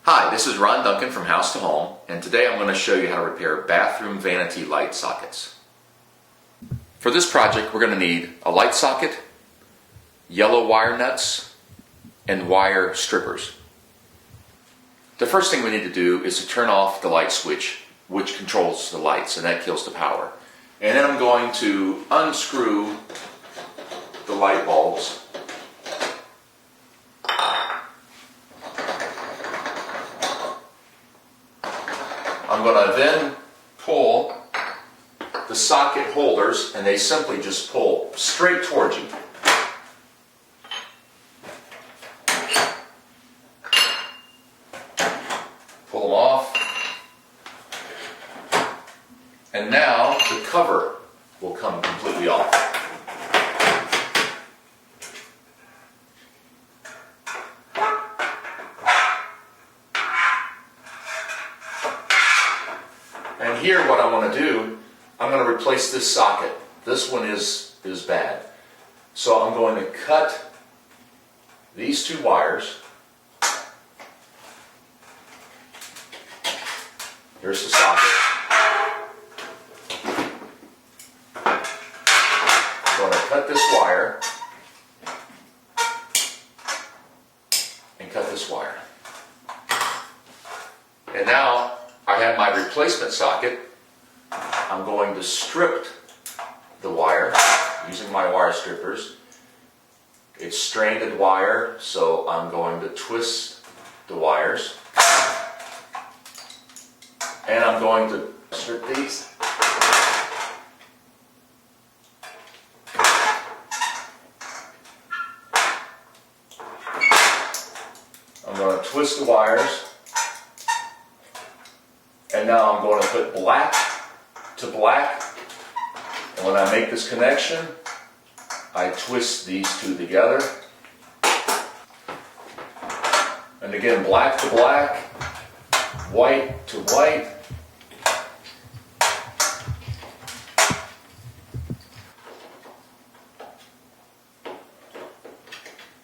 Hi, this is Ron Duncan from House to Home, and today I'm going to show you how to repair bathroom vanity light sockets. For this project, we're going to need a light socket, yellow wire nuts, and wire strippers. The first thing we need to do is to turn off the light switch, which controls the lights, and that kills the power. And then I'm going to unscrew the light bulbs. I'm going to then pull the socket holders, and they simply just pull straight towards you. Pull them off. And now the cover will come completely off. And here what I want to do, I'm going to replace this socket. This one is bad. So I'm going to cut these two wires. Here's the socket. I'm going to cut this wire and cut this wire. And now I have my replacement socket. I'm going to strip the wire using my wire strippers. It's stranded wire, so I'm going to twist the wires. And I'm going to strip these. I'm going to twist the wires. And now I'm going to put black to black. And when I make this connection, I twist these two together. And again, black to black, white to white.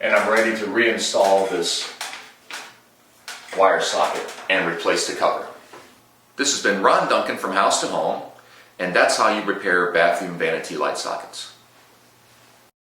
And I'm ready to reinstall this wire socket and replace the cover. This has been Ron Duncan from House to Home, and that's how you repair bathroom vanity light sockets.